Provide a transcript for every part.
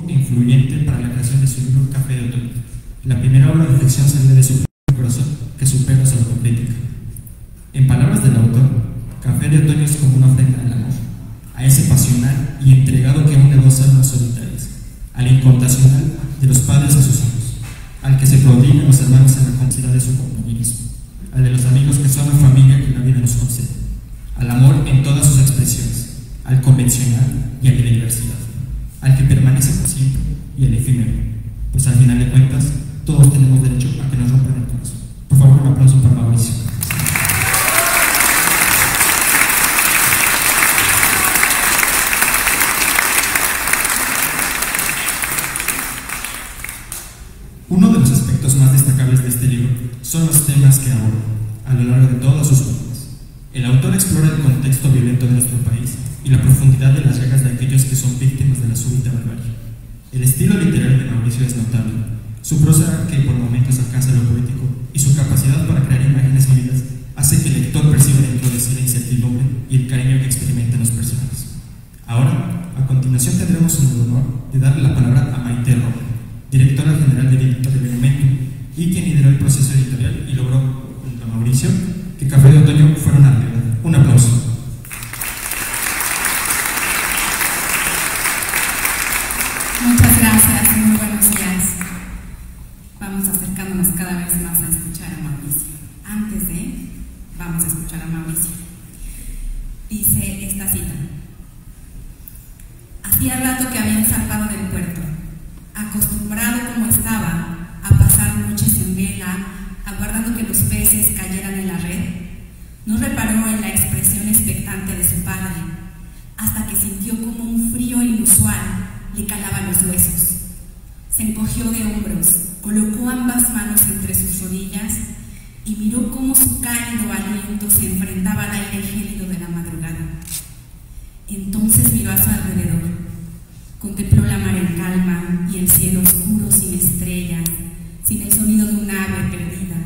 e influyente para la creación de su libro Café de Otoño. La primera obra de ficción salió de su corazón que supera su autocrítica. En palabras del autor, Café de Otoño es como una ofrenda al amor, a ese pasional y entregado que une dos almas solitarias, al incontacional de los padres a sus hijos, al que se prodigan los hermanos en la complicidad de su compañerismo, al de los amigos que son la familia que la vida nos concede, al amor en todas sus expresiones, al convencional y al de la diversidad, al que permanece por siempre y al efímero, pues al final de cuentas todos tenemos derecho a que nos rompan el corazón. Por favor, un aplauso para Mauricio. Uno de los aspectos más destacables de este libro son los temas que aborda a lo largo de todas sus obras. El autor explora el contexto violento de nuestro país y la profundidad de las llagas de aquellos que son víctimas de la súbita barbarie. El estilo literario de Mauricio es notable, su prosa que por momentos alcanza lo poético y su capacidad para crear imágenes vividas hace que el lector perciba dentro de sí la incertidumbre y el cariño que experimentan los personajes. Ahora, a continuación tendremos el honor de darle la palabra a Maite Rojo, directora general de Benementum y quien lideró el proceso editorial y logró, junto a Mauricio, que Café de Otoño fuera una realidad. Un aplauso. Muchas gracias, muy buenos días. Vamos acercándonos cada vez más a escuchar a Mauricio. Antes de, vamos a escuchar a Mauricio. Dice esta cita: hacía rato que habían zarpado del puerto. Acostumbrado como estaba a pasar noches en vela, aguardando que los peces cayeran en la red, no reparó en la expresión expectante de su padre, hasta que sintió como un frío inusual le calaba los huesos. Se encogió de hombros, colocó ambas manos entre sus rodillas y miró cómo su cálido aliento se enfrentaba al aire gélido de la madrugada. Entonces miró a su alrededor. Contempló la mar en calma y el cielo oscuro sin estrellas, sin el sonido de un ave perdida,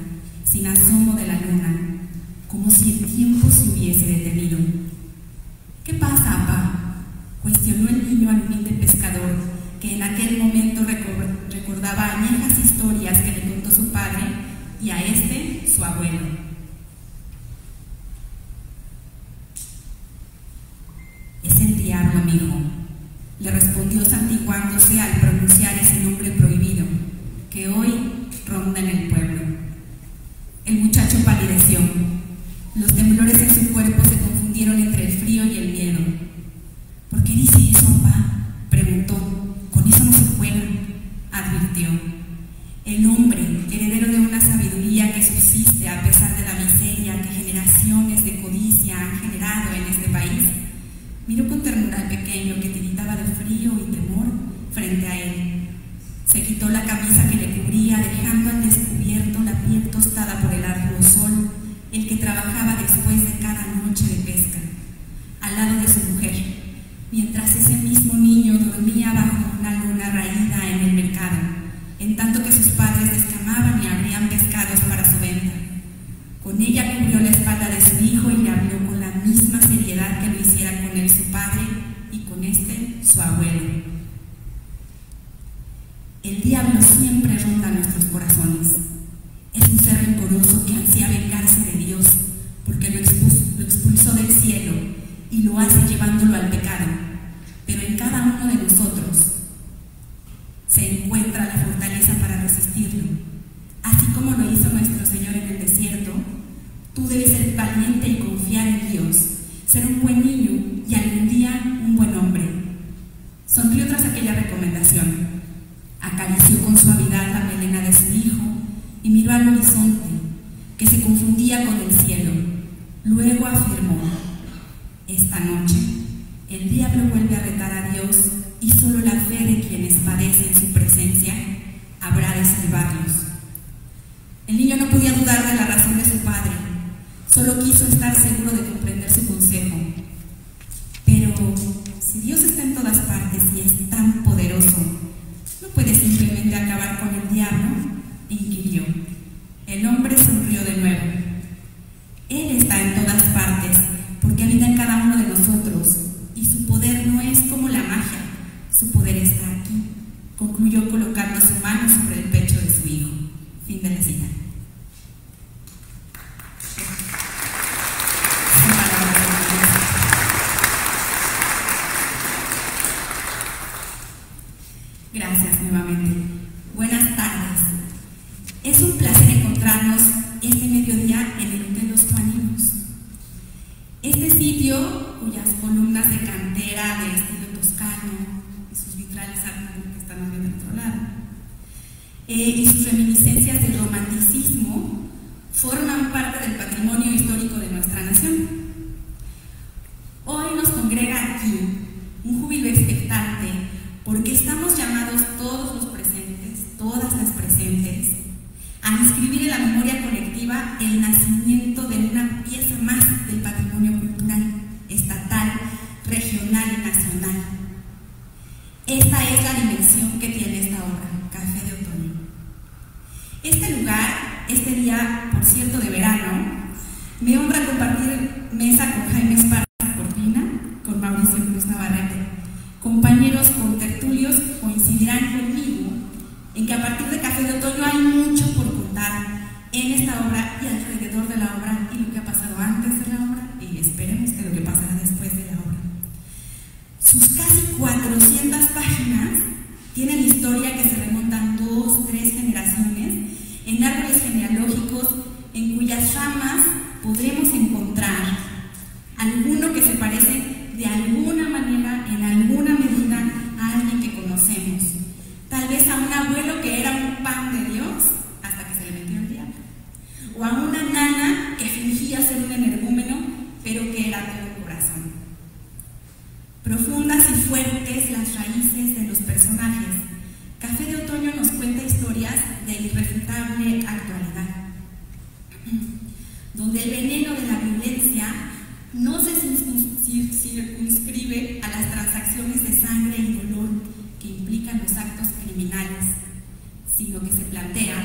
sin asomo de la luna, como si el tiempo se hubiese detenido. ¿Qué pasa, papá?, cuestionó el niño al humilde pescador, que en aquel momento recordaba añejas historias que le contó su padre y a este su abuelo. Es el diablo, mijo, le respondió santiguándose al pronunciar ese nombre prohibido, que hoy ronda en el pueblo. El muchacho palideció. Los temblores en su cuerpo se confundieron entre el frío y el miedo. ¿Por qué dice eso, papá?, preguntó. Con eso no se juega, advirtió. El hombre, heredero de una sabiduría que subsiste a pesar de la miseria que generaciones de codicia han generado en este país, miró con ternura al pequeño que tiritaba de frío y temor frente a él. Se quitó la camisa que le cubría, dejando al descubierto la piel tostada por el arduo sol, el que trabajaba después de cada noche de pesca, al lado de su mujer, mientras ese mismo niño dormía bajo una luna raída en el mercado, en tanto que sus padres descamaban y abrían pescados para su venta. Con ella cubrió la espalda de su hijo y le habló con la misma seriedad que lo hiciera con él su padre y con este su abuelo. El diablo siempre ronda nuestros corazones. Es un ser rencoroso que ansía vengarse de Dios, porque lo expulsó del cielo y lo hace llevándolo al pecado. Pero en cada uno de nosotros se encuentra la fortaleza para resistirlo. Así como lo hizo nuestro Señor en el desierto, tú debes ser valiente y confiar en Dios, ser un buen niño y algún día un buen hombre. Sonrió tras aquella recomendación, acarició con suavidad la melena de su hijo y miró al horizonte, que se confundía con el cielo. Luego afirmó: esta noche el diablo vuelve a retar a Dios y solo la fe de quienes padecen su presencia habrá de salvarlos. El niño no podía dudar de la razón de su padre, solo quiso estar seguro de comprender su consejo. Pero si Dios está en todas partes y es tan poderoso, ¿no puede simplemente acabar con el diablo?, inquirió. El hombre sonrió de nuevo. Él está en todas partes porque habita en cada uno de nosotros, y su poder no es como la magia, su poder está aquí, necesitan. Gracias nuevamente. Buenas tardes. Es un placer encontrarnos este mediodía en el Hotel Los Tuaninos. Este sitio, cuyas columnas de cantera de estilo toscano y sus vitrales que están viendo del otro lado, y sus reminiscencias del romanticismo forman parte del patrimonio histórico de nuestra nación. Hoy nos congrega aquí un júbilo expectante porque estamos llamados todos los presentes, todas las presentes, a inscribir en la memoria colectiva el nacimiento de una pieza más del patrimonio cultural, estatal, regional y nacional. Esta es la dimensión que tiene esta obra, Café de Otoño. Este lugar, este día, por cierto, de verano, me honra compartir mesa con Jaime Esparza Cortina, con Mauricio Cruz Navarrete. Compañeros contertulios coincidirán conmigo en que a partir de Café de Otoño hay mucho por contar en esta obra y alrededor de la obra y lo que ha pasado antes de la obra y esperemos que lo que pasará después de la obra. Sus casi 400 páginas tienen historia que se remontan 2, 3 generaciones en árboles genealógicos en cuyas ramas podremos encontrar alguno que se parece de alguna manera, en alguna medida, a alguien que conocemos. Tal vez a un abuelo que era un pan de Dios hasta que se le metió el diablo. O a una nana que fingía ser un energúmeno, pero que era todo corazón. Profundas y fuertes las raíces de los personajes. Café de Otoño nos cuenta historias de irrefutable actualidad, donde el veneno de la violencia no se circunscribe a las transacciones de sangre y dolor que implican los actos criminales, sino que se plantea,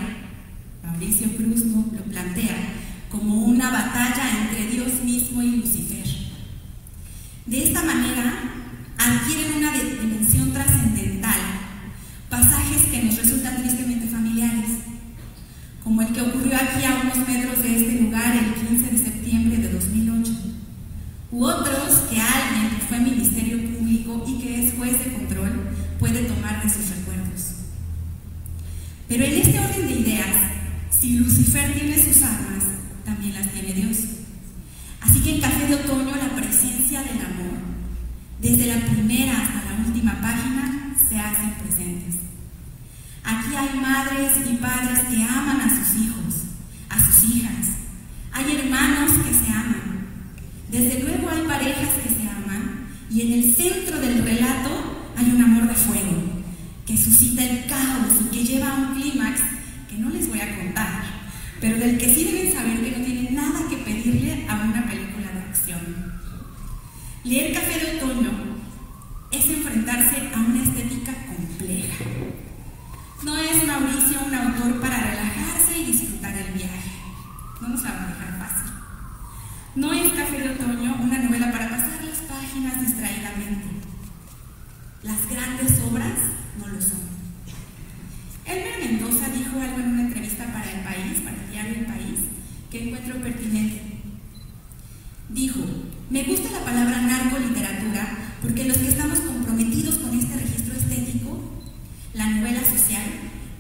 Mauricio Cruz lo plantea, como una batalla entre Dios mismo y Lucifer. De esta manera, adquieren una dimensión trascendental, pasajes que nos resultan tristemente familiares, como el que ocurrió aquí a unos metros de este lugar el 15 de septiembre de 2008, u otros que alguien que fue ministerio público y que es juez de control puede tomar de sus recuerdos. Pero en este orden de ideas, si Lucifer tiene sus armas, también las tiene Dios. Así que en Café de Otoño la presencia del amor, desde la primera hasta la última página, se hacen presentes. Aquí hay madres y padres que aman a sus hijos, a sus hijas. Hay hermanos que se aman. Desde luego hay parejas que se aman y en el centro del relato hay un amor de fuego que suscita el caos y que lleva a un clímax que no les voy a contar, pero del que sí deben saber que no tiene nada que pedirle a una película de acción. Leer Café de Otoño es enfrentarse a una estética compleja. No es Mauricio un autor para relajarse y disfrutar el viaje. No nos la va a dejar fácil. No es Café de Otoño una novela para pasar las páginas distraídamente. Las grandes obras no lo son. Elmer Mendoza dijo algo en una entrevista para El País, para el diario El País, que encuentro pertinente. Dijo: me gusta la palabra narcoliteratura porque los que estamos comprometidos con este registro estético, la novela social,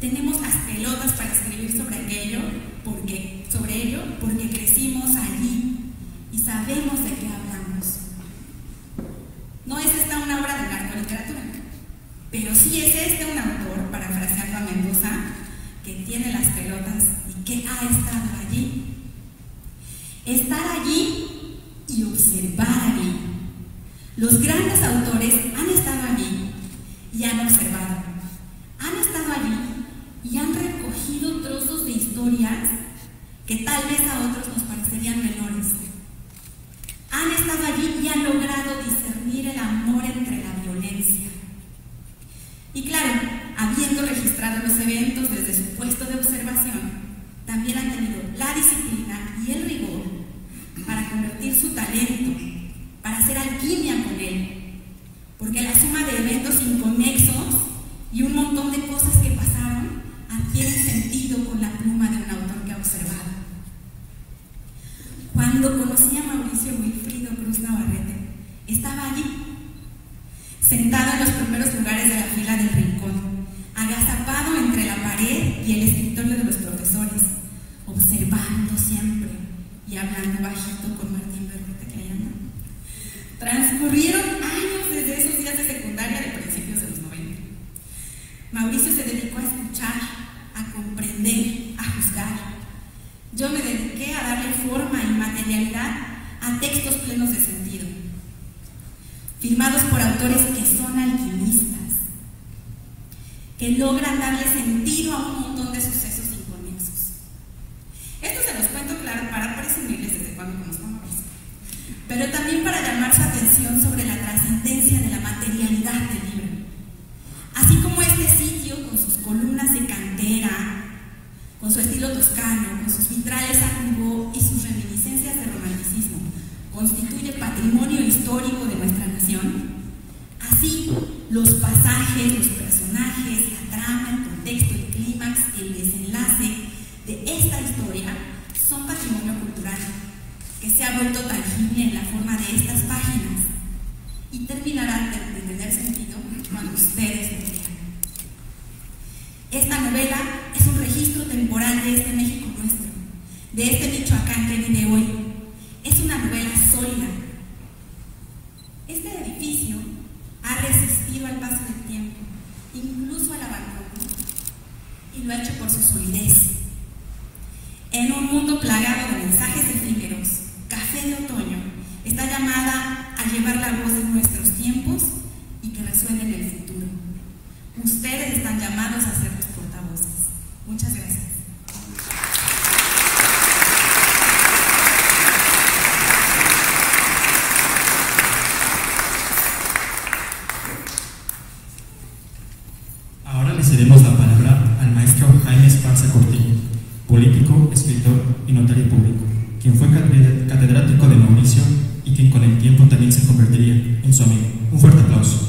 tenemos las pelotas para escribir sobre ello porque crecimos allí y sabemos de qué hablamos. No es esta una obra de narcoliteratura, pero sí es este un autor, parafraseando a Mendoza, que tiene las pelotas y que ha estado allí. Estar allí y observar allí. Los grandes autores han estado allí y han observado. Han estado allí y han recogido trozos de historias que tal vez a otros nos parecerían menores. Han estado allí y han logrado discernir el amor entre la violencia. Y claro, habiendo registrado los eventos desde su puesto de observación, también han tenido la disciplina y el rigor para convertir su talento, para hacer alquimia con él, porque la suma de eventos inconexos y un montón de cosas que pasaron adquieren sentido con la pluma de un autor que ha observado. Cuando conocí a Mauricio Wilfrido Cruz Navarrete, estaba allí, sentado en los primeros lugares de la fila del rincón, agazapado entre la pared y el escritorio de los profesores, observando siempre y hablando bajito con Martín Berrueta, que allá no. Transcurrieron años desde esos días de secundaria de principios de los 90. Mauricio se dedicó a escuchar, a comprender, a juzgar. Yo me dediqué a darle forma y materialidad a textos plenos de sentido, firmados por autores que son alquimistas, que logran darle sentido a un montón de sucesos inconexos. Esto se los cuento, claro, para presumirles desde cuando conozco a Mauricio, pero también para llamar su atención sobre la trascendencia de la materialidad del libro. Así como este sitio, con sus columnas de cantera, con su estilo toscano, con sus vitrales a cubo y sus reminiscencias de romanticismo, constituye patrimonio histórico de nuestra nación, así los pasajes, los personajes, la trama, el contexto, el clímax, el desenlace de esta historia son patrimonio cultural que se ha vuelto tangible en la forma de estas páginas y terminará de tener sentido cuando ustedes lo lean. Esta novela es un registro temporal de este México nuestro, de este Michoacán que vive hoy. Es una novela sólida. Este edificio ha resistido al paso del tiempo, incluso al abandono, y lo ha hecho por su solidez. En un mundo plagado de mensajes efímeros, Café de Otoño está llamada a llevar la voz de nuestros tiempos y que resuene en el futuro. Ustedes están llamados a ser los portavoces. Muchas gracias. Ahora le cedemos la palabra al maestro Jaime Esparza Cortillo, político, escritor y notario público, quien fue catedrático de Mauricio y quien con el tiempo también se convertiría en su amigo. Un fuerte aplauso.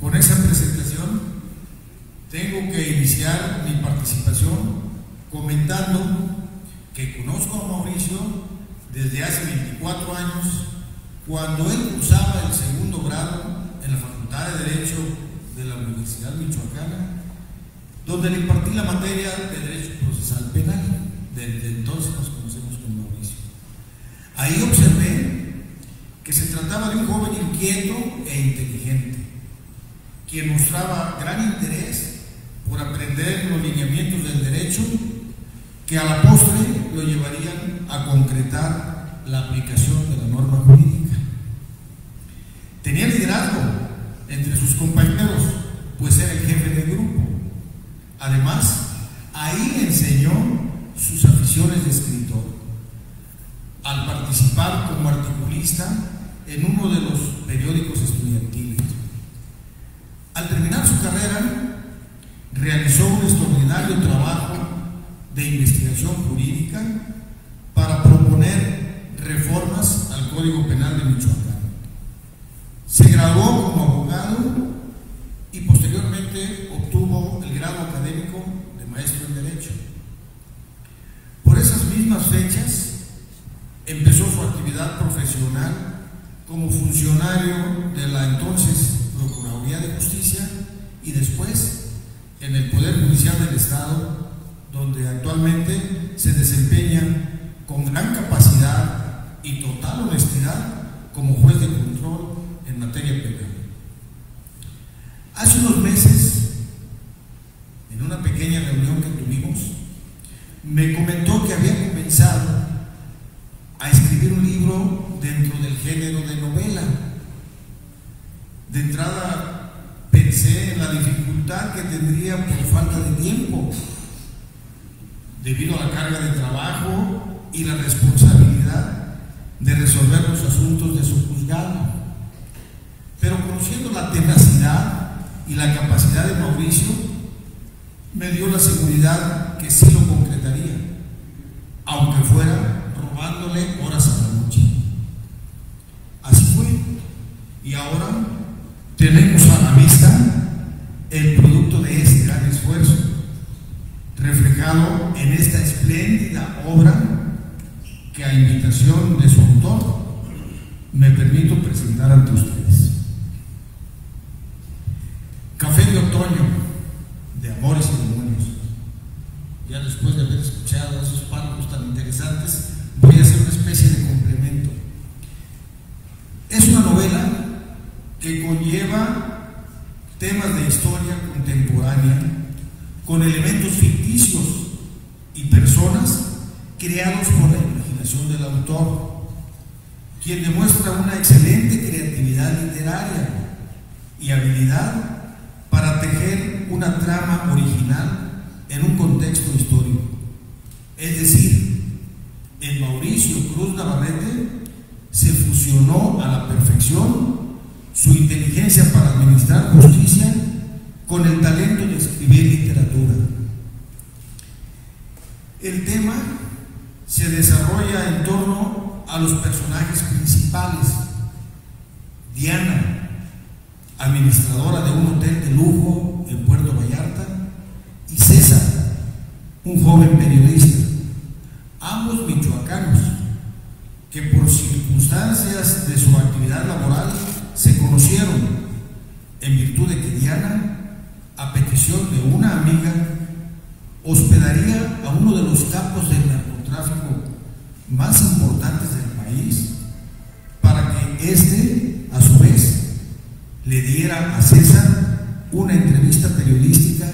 Con esa presentación tengo que iniciar mi participación comentando que conozco a Mauricio desde hace 24 años, cuando él cursaba el segundo grado en la Facultad de Derecho de la Universidad Michoacana, donde le impartí la materia de Derecho Procesal Penal. Desde entonces nos conocemos con Mauricio. Ahí observé que se trataba de un joven inquieto e inteligente, quien mostraba gran interés por aprender los lineamientos del derecho que a la postre lo llevarían a concretar la aplicación de la norma jurídica. Tenía liderazgo entre sus compañeros, pues era el jefe del grupo. Además, ahí enseñó sus aficiones de escritor, al participar como articulista en uno de los periódicos estudiantiles. Al terminar su carrera, realizó un extraordinario trabajo de investigación jurídica para proponer reformas al Código Penal de Michoacán. Se graduó como abogado y posteriormente obtuvo el grado académico de maestro en Derecho. Por esas mismas fechas empezó su actividad profesional como funcionario de la entonces Procuraduría de Justicia y después en el Poder Judicial del Estado, donde actualmente se desempeña con gran capacidad y total honestidad como juez de control en materia penal. Hace unos meses, en una pequeña reunión que tuvimos, me comentó que había comenzado a escribir un libro dentro del género de novela. De entrada pensé en la dificultad que tendría por falta de tiempo, debido a la carga de trabajo y la responsabilidad de resolver los asuntos de su juzgado. Pero conociendo la tenacidad y la capacidad de Mauricio, me dio la seguridad que sí lo concretaría, aunque fuera robándole horas a la noche. Así fue, y ahora tenemos a la vista el producto de ese gran esfuerzo, reflejado en esta espléndida obra que a invitación de su autor me permito presentar ante ustedes. Café de otoño, de amores y demonios. Ya después de haber escuchado esos párrafos tan interesantes, voy a hacer una especie de complemento. Es una novela que conlleva temas de historia contemporánea con elementos ficticios y personas creados por la imaginación del autor, quien demuestra una excelente creatividad literaria y habilidad para tejer una trama original en un contexto histórico. Es decir, en Mauricio Cruz Navarrete se fusionó a la perfección su inteligencia para administrar justicia con el talento de escribir literatura. El tema se desarrolla en torno a los personajes principales: Diana, administradora de un hotel de lujo en Puerto Vallarta, y César, un joven periodista, ambos michoacanos, que por circunstancias de su actividad laboral se conocieron, en virtud de que Diana, a petición de una amiga, hospedaría a uno de los capos del narcotráfico más importantes del país, para que éste, a su vez, le diera a César una entrevista periodística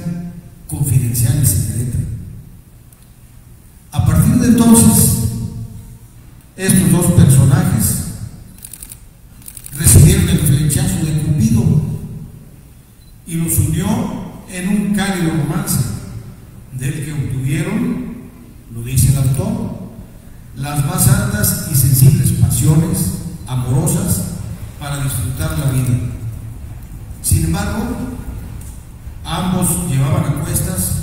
confidencial y secreta. A partir de entonces, estos dos personajes recibieron el flechazo de Cupido y los unió en un cálido romance, del que obtuvieron, lo dice el autor, las más altas y sensibles pasiones amorosas para disfrutar la vida. Sin embargo, ambos llevaban a cuestas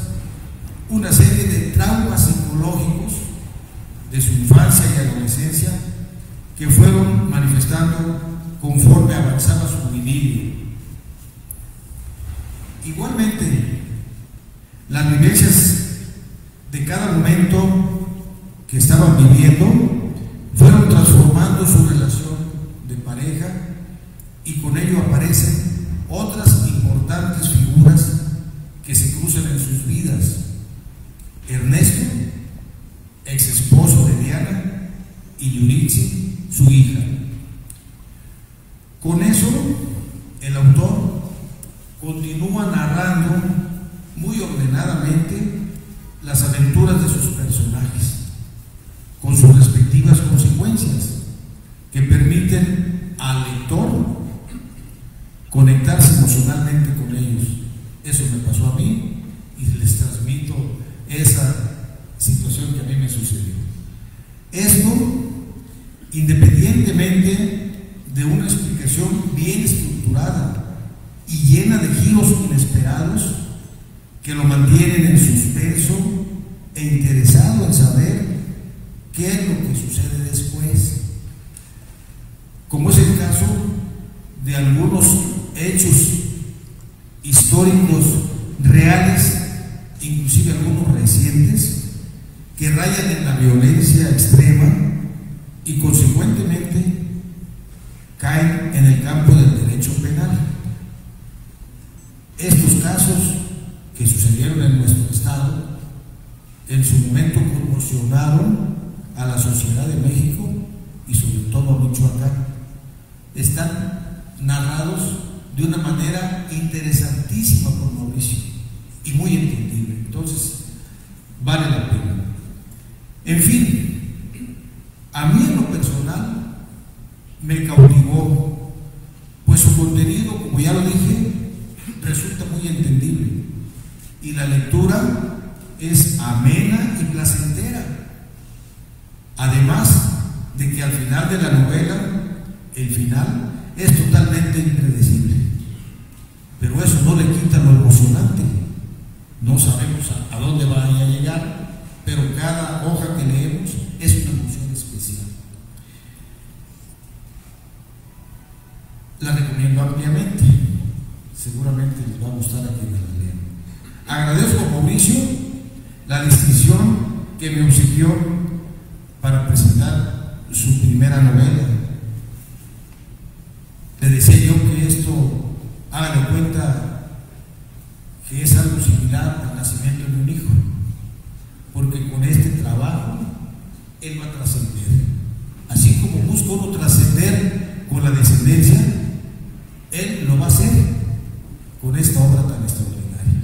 una serie de traumas psicológicos de su infancia y adolescencia que fueron manifestando conforme avanzaba su idilio. Igualmente, las vivencias de cada momento que estaban viviendo fueron transformando su relación de pareja, y con ello aparecen otras importantes figuras que se cruzan en sus vidas: Ernesto, ex esposo de Diana, y Yuritsi, su hija. Con eso, el autor continúa narrando muy ordenadamente las aventuras de sus personajes, con sus respectivas consecuencias, que permiten al lector conectarse emocionalmente con ellos. Eso me pasó a mí y les transmito esa situación que a mí me sucedió. Esto, independientemente de una explicación bien estructurada y llena de giros inesperados que lo mantienen en suspenso e interesado en saber qué es lo que sucede después, como es el caso de algunos hechos históricos reales, inclusive algunos recientes, que rayan en la violencia extrema y consecuentemente caen en el campo del derecho penal. Estos casos que sucedieron en nuestro estado en su momento conmocionaron a la sociedad de México y sobre todo a Michoacán. Están narrados de una manera interesantísima por Mauricio y muy entendible. Entonces, vale la pena. En fin, a mí en lo personal me cautivó, pues su contenido, como ya lo dije, resulta muy entendible y la lectura es amena y placentera, además de que al final de la novela, el final es totalmente impredecible, pero eso no le quita lo emocionante. No sabemos a dónde vaya a llegar, pero cada hoja que leemos es una emoción especial. La recomiendo ampliamente, seguramente les va a gustar a quienes la lean. Agradezco a Mauricio la distinción que me obsequió para presentar su primera novela. Le decía yo que esto, haga de cuenta que es algo similar al nacimiento de un hijo, porque con este trabajo él va a trascender. Así como busca uno trascender con la descendencia, él lo va a hacer con esta obra tan extraordinaria.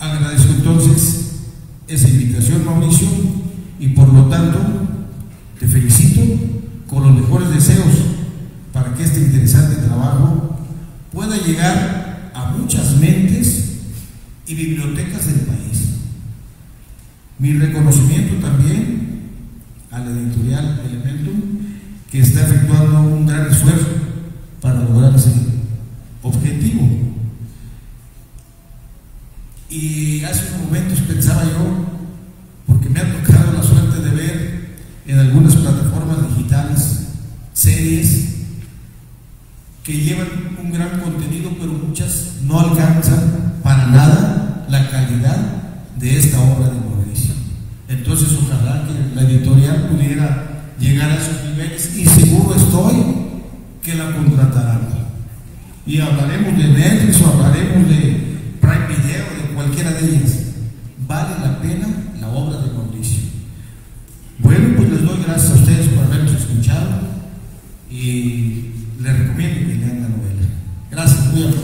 Agradezco entonces esa invitación, Mauricio, y por lo tanto te felicito con los mejores deseos para que este interesante trabajo pueda llegar a muchas mentes y bibliotecas del país. Mi reconocimiento también a la editorial Elementum, que está efectuando un gran esfuerzo para lograr ese objetivo. Y hace unos momentos pensaba yo, porque me ha tocado la suerte de ver en algunas plataformas digitales series que llevan un gran contenido, pero muchas no alcanzan para nada la calidad de esta obra de Mauricio. Entonces ojalá que la editorial pudiera llegar a esos niveles, y seguro estoy que la contratarán. Y hablaremos de Netflix o hablaremos de Prime Video, de cualquiera de ellas. Vale la pena la obra de Mauricio. Bueno, pues les doy gracias a ustedes por habernos escuchado y les recomiendo que lean la novela. Gracias, muy amable.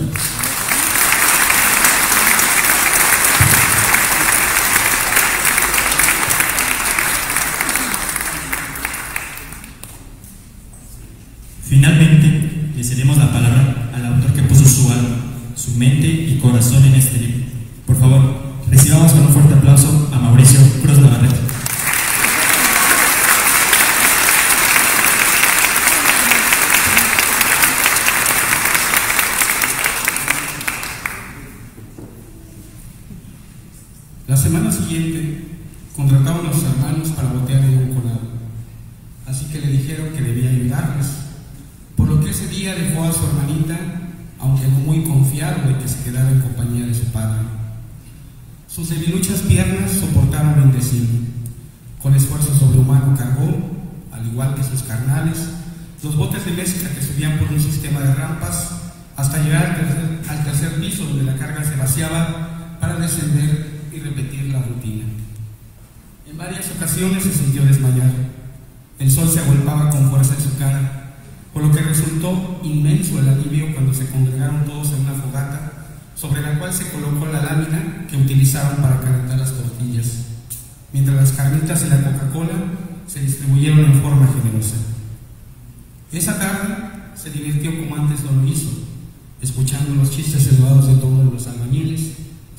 Finalmente, le cedemos la palabra al autor que puso su alma, su mente y corazón en este libro. Por favor, recibamos con un fuerte aplauso a Mauricio Cruz Navarrete. La semana siguiente contrataron a los hermanos para botear en un colado, así que le dijeron que debía ayudarles, por lo que ese día dejó a su hermanita, aunque no muy confiado de que se quedara en compañía de su padre. Sus debiluchas piernas soportaron lo indecible. Con esfuerzo sobrehumano cargó, al igual que sus carnales, los botes de mezcla que subían por un sistema de rampas hasta llegar al tercer piso, donde la carga se vaciaba para descender y repetir la rutina. En varias ocasiones se sintió desmayar. El sol se agolpaba con fuerza en su cara, por lo que resultó inmenso el alivio cuando se congregaron todos en una fogata, sobre la cual se colocó la lámina que utilizaron para calentar las tortillas, mientras las carnitas y la Coca-Cola se distribuyeron en forma generosa. Esa tarde se divirtió como antes lo hizo, escuchando los chistes elevados de todos los albañiles,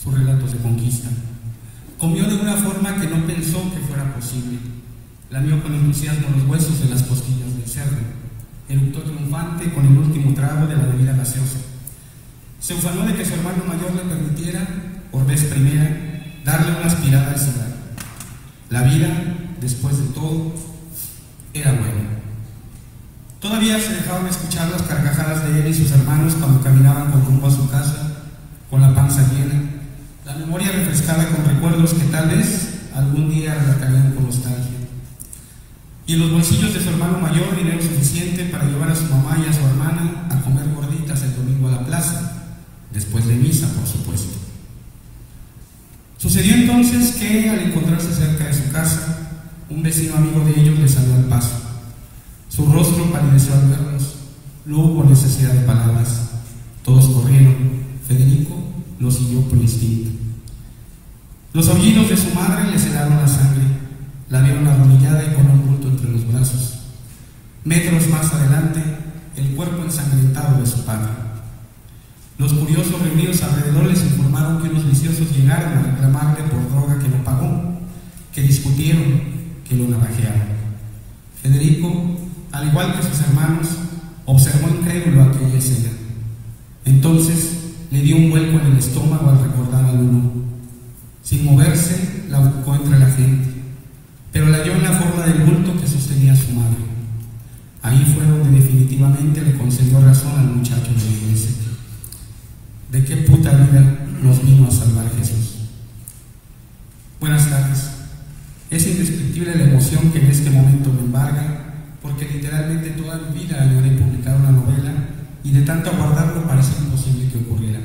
sus relatos de conquista. Comió de una forma que no pensó que fuera posible. Lamió con entusiasmo los huesos de las costillas del cerdo. Eructó triunfante con el último trago de la bebida gaseosa. Se ufanó de que su hermano mayor le permitiera, por vez primera, darle una aspirada al cigarro. La vida, después de todo, era buena. Todavía se dejaban escuchar las carcajadas de él y sus hermanos cuando caminaban con rumbo a su casa, con la panza llena, la memoria refrescada con recuerdos que tal vez algún día relatarían con nostalgia. Y en los bolsillos de su hermano mayor dinero suficiente para llevar a su mamá y a su hermana a comer gorditas el domingo a la plaza, después de misa, por supuesto. Sucedió entonces que, al encontrarse cerca de su casa, un vecino amigo de ellos les salió al paso. Su rostro palideció al verlos. No hubo necesidad de palabras. Todos corrieron. Federico lo siguió por instinto. Los aullidos de su madre le helaron la sangre. La vieron arrodillada y con un bulto entre los brazos. Metros más adelante, el cuerpo ensangrentado de su padre. Los curiosos reunidos alrededor les informaron que unos viciosos llegaron a reclamarle por droga que no pagó, que discutieron, que lo navajearon. Federico, al igual que sus hermanos, observó incrédulo aquella escena. Entonces Le dio un vuelco en el estómago al recordar a Lulú. Sin moverse, la buscó entre la gente, pero la halló en la forma del bulto que sostenía su madre. Ahí fue donde definitivamente le concedió razón al muchacho de la iglesia. ¿De qué puta vida nos vino a salvar Jesús? Buenas tardes. Es indescriptible la emoción que en este momento me embarga, porque literalmente toda mi vida añoré publicar una novela y de tanto aguardarlo parece imposible que ocurriera.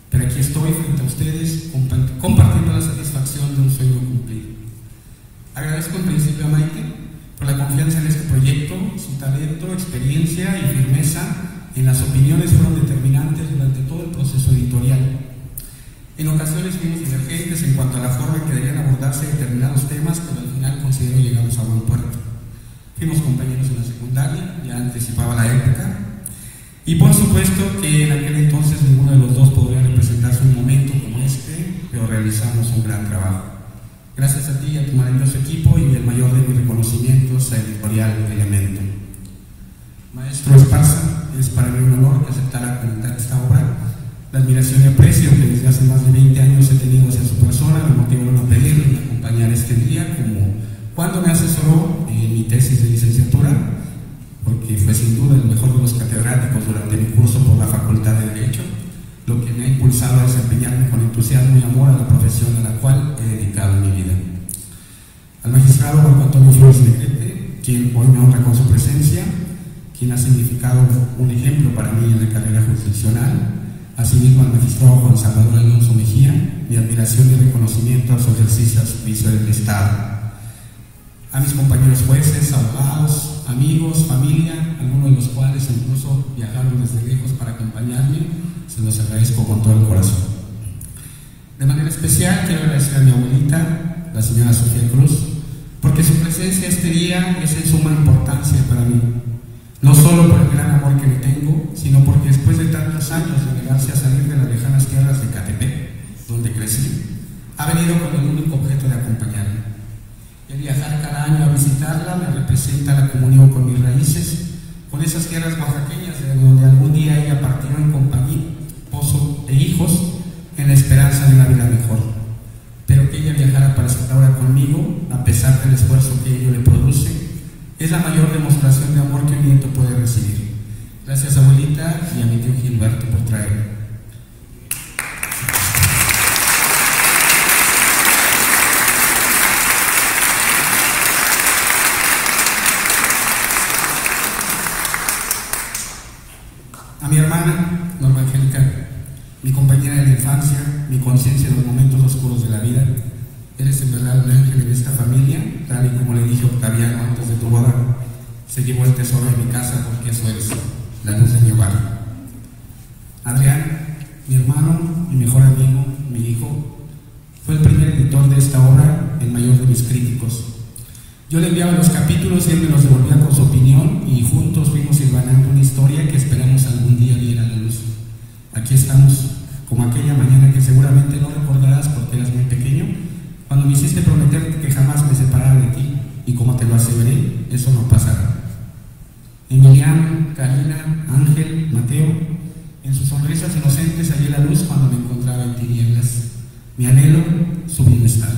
Pero aquí estoy frente a ustedes compartiendo la satisfacción de un sueño cumplido. Agradezco en principio a Maite por la confianza en este proyecto. Su talento, experiencia y firmeza en las opiniones fueron determinantes durante todo el proceso editorial. En ocasiones fuimos divergentes en cuanto a la forma en que debían abordarse determinados temas, pero al final considero llegamos a buen puerto. Fuimos compañeros en la secundaria, ya anticipaba la época, y por supuesto que en aquel entonces ninguno de los dos podría representarse un momento como este, pero realizamos un gran trabajo. Gracias a ti y a tu maravilloso equipo, y el mayor de mis reconocimientos a Editorial Elemento. Maestro Esparza, es para mí un honor que aceptara comentar esta obra. La admiración y aprecio que desde hace más de 20 años he tenido hacia su persona me motivaron a pedirle y acompañar este día, como cuando me asesoró en mi tesis de licenciatura, porque fue sin duda el mejor de los catedráticos durante mi curso por la Facultad de Derecho, lo que me ha impulsado a desempeñarme con entusiasmo y amor a la profesión a la cual he dedicado mi vida. Al magistrado Marco Antonio Flores Negrete, quien hoy me honra con su presencia, quien ha significado un ejemplo para mí en la carrera jurisdiccional. Asimismo, al magistrado Juan Salvador Alonso Mejía, mi admiración y reconocimiento a su ejercicio al servicio del Estado. A mis compañeros jueces, abogados, amigos, familia, algunos de los cuales incluso viajaron desde lejos para acompañarme, se los agradezco con todo el corazón. De manera especial quiero agradecer a mi abuelita, la señora Sofía Cruz, porque su presencia este día es de suma importancia para mí. No solo por el gran amor que le tengo, sino porque después de tantos años de negarse a salir de las lejanas tierras de Catepec, donde crecí, ha venido con el único objeto de acompañarme. El viajar cada año a visitarla me representa la comunión con mis raíces, con esas tierras oaxaqueñas de donde algún día ella partió en compañía, esposo e hijos, en la esperanza de una vida mejor. Pero que ella viajara para estar ahora conmigo, a pesar del esfuerzo que ello le produce, es la mayor demostración de amor que un nieto puede recibir. Gracias, abuelita, y a mi tío Gilberto por traerme. A mi hermana, Norma Angélica, mi compañera de la infancia, mi conciencia en los momentos oscuros de la vida. Eres en verdad un ángel de esta familia, tal y como le dije a Octaviano antes de tu boda. Se llevó el tesoro de mi casa porque eso eres, la luz de mi hogar. Adrián, mi hermano, mi mejor amigo, mi hijo, fue el primer editor de esta obra, el mayor de mis críticos. Yo le enviaba los capítulos y él me los devolvía con su opinión, y juntos fuimos hilvanando una historia que esperamos algún día viera la luz. Aquí estamos, como aquella mañana que seguramente no recordarás porque eras muy pequeño, cuando me hiciste prometer que jamás me separara de ti, y como te lo aseveré, eso no pasará. Emiliano, Karina, Ángel, Mateo, en sus sonrisas inocentes hallé la luz cuando me encontraba en tinieblas. Mi anhelo, su bienestar.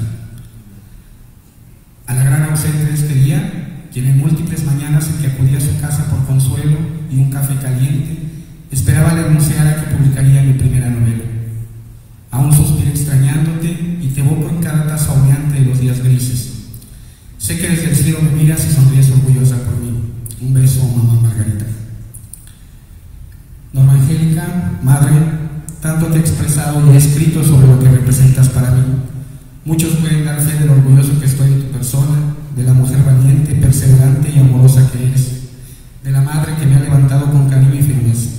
A la gran ausente de este día, quien en múltiples mañanas en que acudía a su casa por consuelo y un café caliente, esperaba le anunciara que publicaría mi primera novela. Aún suspiro extrañándote y te evoco en cada taza humeante de los días grises. Sé que desde el cielo me miras y sonríes orgullosa por mí. Un beso, mamá Margarita. Norma Angélica, madre, tanto te he expresado y he escrito sobre lo que representas para mí. Muchos pueden dar fe de lo orgulloso que estoy de tu persona, de la mujer valiente, perseverante y amorosa que eres, de la madre que me ha levantado con cariño y firmeza.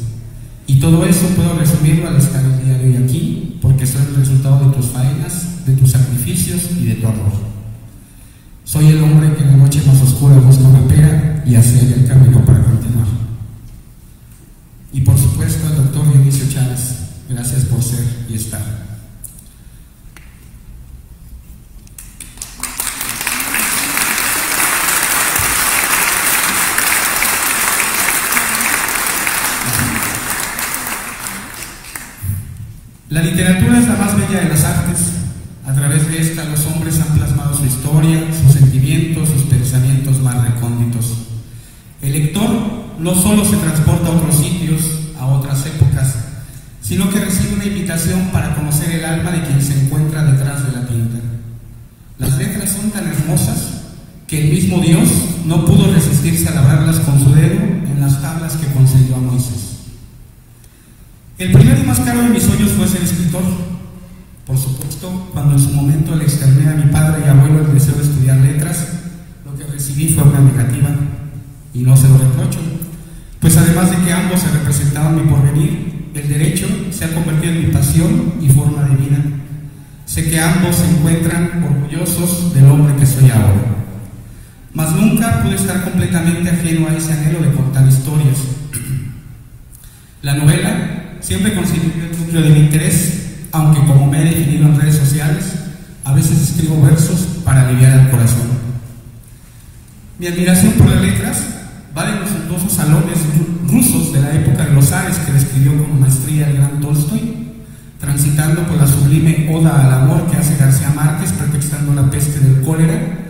Y todo eso puedo resumirlo al estar el día de hoy aquí, porque soy el resultado de tus faenas, de tus sacrificios y de tu amor. Soy el hombre que en la noche más oscura busca una pera y hace el camino para continuar. Y por supuesto al doctor Dionisio Chávez, gracias por ser y estar. La literatura es la más bella de las artes. A través de esta los hombres han plasmado su historia, sus sentimientos, sus pensamientos más recónditos. El lector no solo se transporta a otros sitios, a otras épocas, sino que recibe una invitación para conocer el alma de quien se encuentra detrás de la tinta. Las letras son tan hermosas que el mismo Dios no pudo resistirse a labrarlas con su dedo en las tablas que concedió a Moisés. El primero y más caro de mis sueños fue ser escritor. Por supuesto, cuando en su momento le externé a mi padre y abuelo el deseo de estudiar letras, lo que recibí fue una negativa, y no se lo reprocho, pues además de que ambos se representaban mi porvenir, el derecho se ha convertido en mi pasión y forma de vida. Sé que ambos se encuentran orgullosos del hombre que soy ahora. Mas nunca pude estar completamente ajeno a ese anhelo de contar historias. La novela siempre constituyó el núcleo de mi interés, aunque como me he definido en redes sociales, a veces escribo versos para aliviar el corazón. Mi admiración por las letras va de los suntuosos salones rusos de la época de los zares que describió con maestría el gran Tolstoy, transitando por la sublime oda al amor que hace García Márquez pretextando la peste del cólera,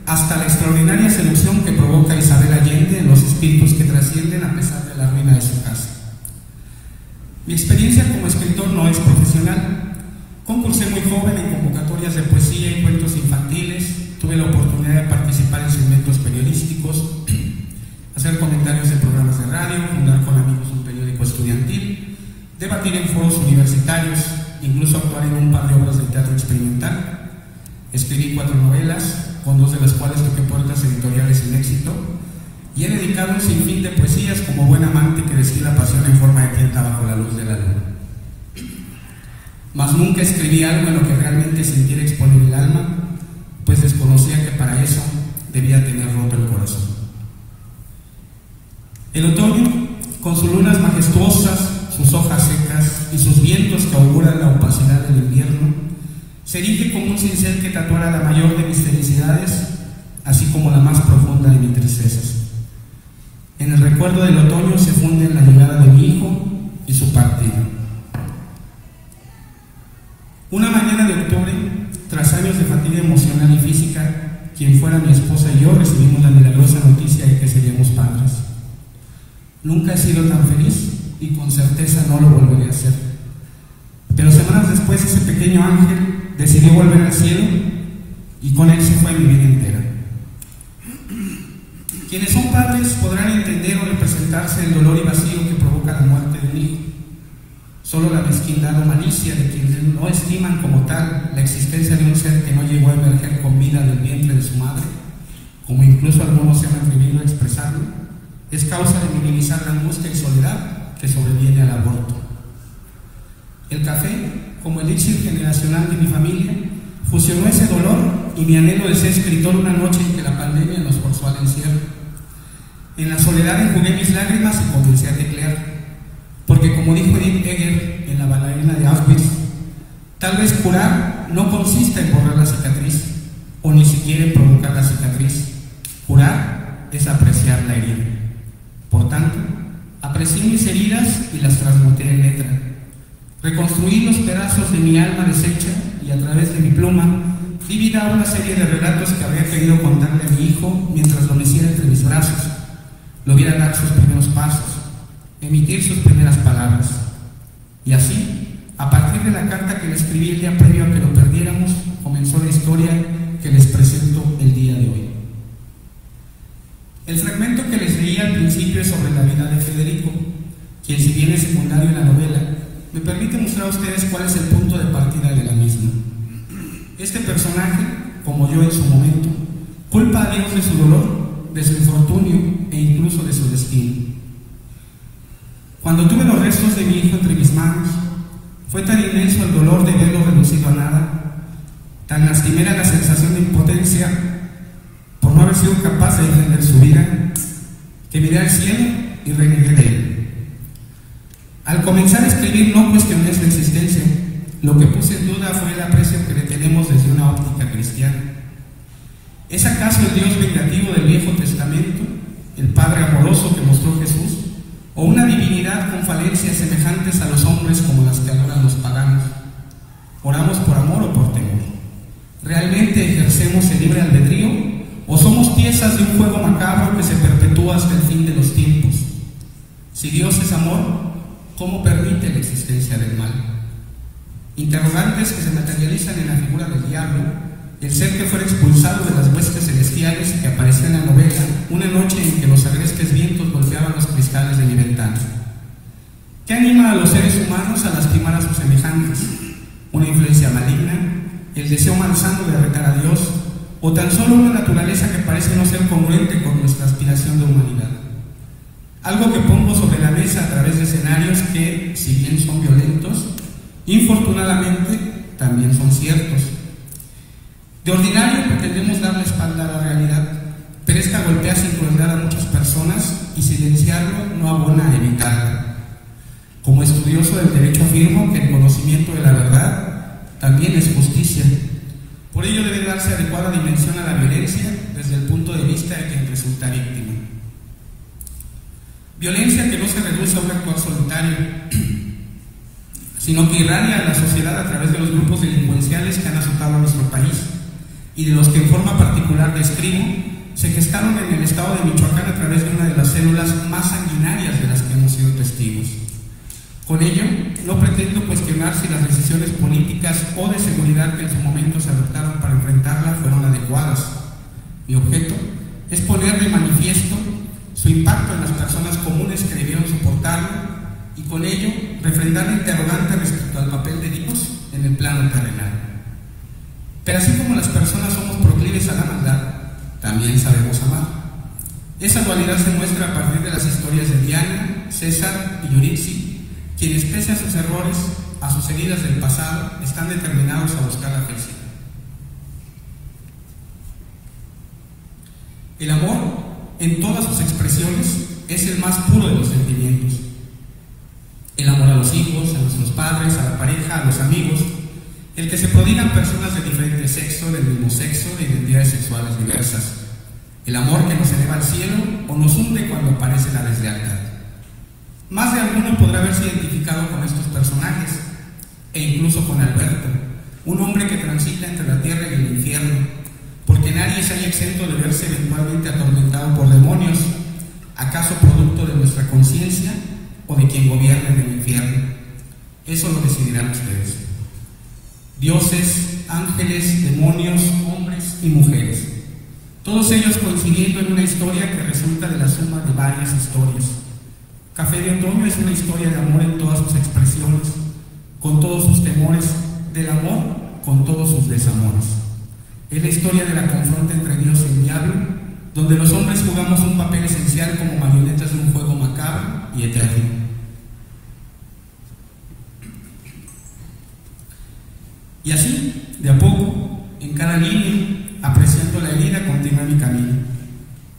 hasta la extraordinaria seducción que provoca Isabel Allende en los espíritus que trascienden a pesar de la ruina de su casa. Mi experiencia como escritor no es profesional. Concursé muy joven en convocatorias de poesía y cuentos infantiles, tuve la oportunidad de participar en segmentos periodísticos, hacer comentarios en programas de radio, fundar con amigos un periódico estudiantil, debatir en foros universitarios, incluso actuar en un par de obras de teatro experimental. Escribí 4 novelas, con 2 de las cuales toqué puertas editoriales sin éxito, y he dedicado un sinfín de poesías como buen amante que destila pasión en forma de tienta bajo la luz de la luna. Mas nunca escribí algo en lo que realmente sintiera exponer el alma, pues desconocía que para eso debía tener roto el corazón. El otoño, con sus lunas majestuosas, sus hojas secas y sus vientos que auguran la opacidad del invierno, se erige como un cincel que tatuara la mayor de mis felicidades, así como la más profunda de mis tristezas. En el recuerdo del otoño se funden la llegada de mi hijo y su partida. Una mañana de octubre, tras años de fatiga emocional y física, quien fuera mi esposa y yo recibimos la milagrosa noticia de que seríamos padres. Nunca he sido tan feliz y con certeza no lo volveré a hacer. Pero semanas después ese pequeño ángel decidió volver al cielo y con él se fue mi vida entera. Quienes son padres podrán entender o representarse el dolor y vacío que provoca la muerte de un hijo. Solo la mezquindad o malicia de quienes no estiman como tal la existencia de un ser que no llegó a emerger con vida del vientre de su madre, como incluso algunos se han atrevido a expresarlo, es causa de minimizar la angustia y soledad que sobreviene al aborto. El café, como elixir generacional de mi familia, fusionó ese dolor y mi anhelo de ser escritor una noche en que la pandemia nos forzó al encierro. En la soledad enjugué mis lágrimas y comencé a teclear, porque como dijo Edith Eger en La bailarina de Auschwitz, tal vez curar no consiste en borrar la cicatriz, o ni siquiera en provocar la cicatriz. Curar es apreciar la herida. Por tanto, aprecié mis heridas y las transmuté en letra. Reconstruí los pedazos de mi alma deshecha y a través de mi pluma di vida a una serie de relatos que habría querido contarle a mi hijo mientras lo meciera entre mis brazos, lo viera dar sus primeros pasos, emitir sus primeras palabras. Y así, a partir de la carta que le escribí el día previo a que lo perdiéramos, comenzó la historia que les presento el día de hoy. El fragmento que les leí al principio es sobre la vida de Federico, quien, si bien es secundario en la novela, me permite mostrar a ustedes cuál es el punto de partida de la misma. Este personaje, como yo en su momento, culpa a Dios de su dolor, de su infortunio e incluso de su destino. Cuando tuve los restos de mi hijo entre mis manos, fue tan inmenso el dolor de verlo reducido a nada, tan lastimera la sensación de impotencia por no haber sido capaz de defender su vida, que miré al cielo y renegué de él. Al comenzar a escribir no cuestioné su existencia, lo que puse en duda fue el aprecio que le tenemos desde una óptica cristiana. ¿Es acaso el Dios vengativo del Viejo Testamento, el Padre amoroso que mostró Jesús, o una divinidad con falencias semejantes a los hombres como las que adoran los paganos? de un juego macabro que se perpetúa hasta el fin de los tiempos. Si Dios es amor, ¿cómo permite la existencia del mal? Interrogantes que se materializan en la figura del diablo, el ser que fuera expulsado de las huestes celestiales que aparecía en la novela una noche en que los agrestes vientos golpeaban los cristales de mi ventana. ¿Qué anima a los seres humanos a lastimar a sus semejantes? ¿Una influencia maligna? ¿El deseo malsano de retar a Dios? ¿O tan solo una naturaleza que parece no ser congruente con nuestra aspiración de humanidad? Algo que pongo sobre la mesa a través de escenarios que, si bien son violentos, infortunadamente también son ciertos. De ordinario pretendemos dar la espalda a la realidad, pero esta golpea sin crueldad a muchas personas y silenciarlo no abona a evitarlo. Como estudioso del derecho afirmo que el conocimiento de la verdad también es justicia. Por ello debe darse adecuada dimensión a la violencia desde el punto de vista de quien resulta víctima. Violencia que no se reduce a un actuar solitario, sino que irradia a la sociedad a través de los grupos delincuenciales que han azotado a nuestro país y de los que en forma particular describo se gestaron en el estado de Michoacán a través de una de las células más sanguinarias de las que hemos sido testigos. Con ello, no pretendo cuestionar si las decisiones políticas o de seguridad que en su momento se adoptaron para enfrentarla fueron adecuadas. Mi objeto es poner de manifiesto su impacto en las personas comunes que debieron soportarlo y con ello refrendar la interrogante respecto al papel de Dios en el plano terrenal. Pero así como las personas somos proclives a la maldad, también sabemos amar. Esa dualidad se muestra a partir de las historias de Diana, César y Yuritzky, quienes pese a sus errores, a sus heridas del pasado, están determinados a buscar la felicidad. El amor, en todas sus expresiones, es el más puro de los sentimientos. El amor a los hijos, a nuestros padres, a la pareja, a los amigos, el que se prodigan personas de diferente sexo, del mismo sexo, de identidades sexuales diversas. El amor que nos eleva al cielo o nos hunde cuando aparece la deslealtad. Más de alguno podrá haberse identificado con estos personajes, e incluso con Alberto, un hombre que transita entre la tierra y el infierno, porque nadie se haya exento de verse eventualmente atormentado por demonios, acaso producto de nuestra conciencia o de quien gobierne en el infierno. Eso lo decidirán ustedes. Dioses, ángeles, demonios, hombres y mujeres, todos ellos coincidiendo en una historia que resulta de la suma de varias historias. Café de Otoño es una historia de amor en todas sus expresiones, con todos sus temores, del amor con todos sus desamores. Es la historia de la confronta entre Dios y el diablo, donde los hombres jugamos un papel esencial como marionetas de un juego macabro y eterno. Y así, de a poco, en cada línea, apreciando la herida, continúa mi camino.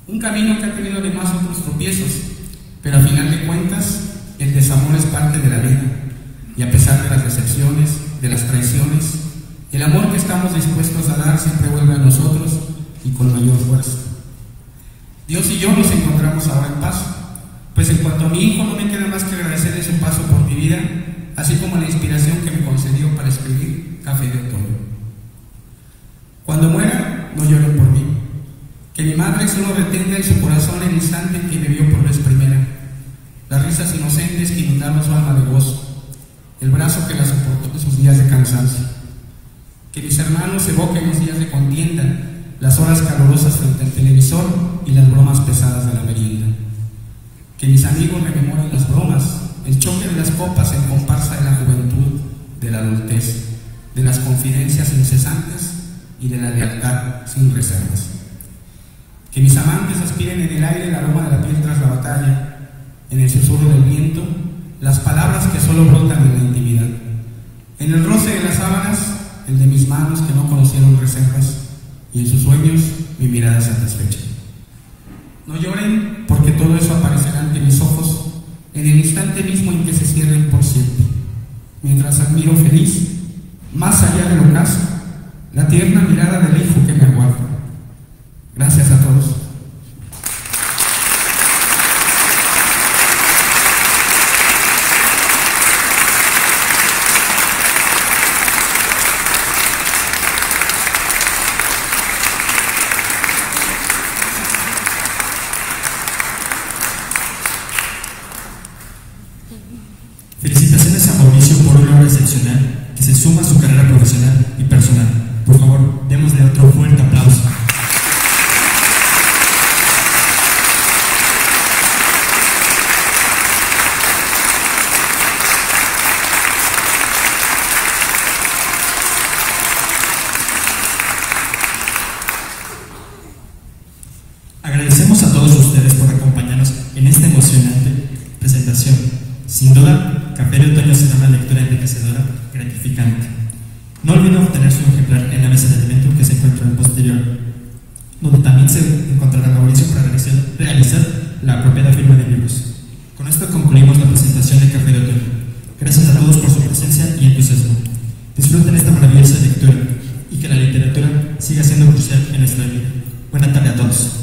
Un camino que ha tenido además otros tropiezos, pero a final de cuentas, el desamor es parte de la vida, y a pesar de las decepciones, de las traiciones, el amor que estamos dispuestos a dar siempre vuelve a nosotros y con mayor fuerza. Dios y yo nos encontramos ahora en paz, pues en cuanto a mi hijo no me queda más que agradecerle su paso por mi vida, así como la inspiración que me concedió para escribir Café de Otoño. Cuando muera, no lloren por mí. Que mi madre solo retenga en su corazón el instante en que me vio por vez primera, las risas inocentes que inundaron su alma de gozo, el brazo que la soportó en sus días de cansancio. Que mis hermanos evoquen los días de contienda, las horas calurosas frente al televisor y las bromas pesadas de la merienda. Que mis amigos rememoren las bromas, el choque de las copas en comparsa de la juventud, de la adultez, de las confidencias incesantes y de la lealtad sin reservas. Que mis amantes aspiren en el aire el aroma de la piel tras la batalla, en el susurro del viento, las palabras que solo brotan en la intimidad, en el roce de las sábanas, el de mis manos que no conocieron reservas, y en sus sueños mi mirada satisfecha. No lloren, porque todo eso aparecerá ante mis ojos en el instante mismo en que se cierren por siempre, mientras admiro feliz, más allá del ocaso, la tierna mirada del hijo que me aguarda. Gracias a todos. Presentación. Sin duda, Café de Otoño será una lectura enriquecedora, gratificante. No olviden obtener su ejemplar en la mesa de alimento que se encuentra en posterior, donde también se encontrará Mauricio para realizar la apropiada firma de libros. Con esto concluimos la presentación de Café de Otoño. Gracias a todos por su presencia y entusiasmo. Disfruten esta maravillosa lectura y que la literatura siga siendo crucial en nuestra vida. Buena tarde a todos.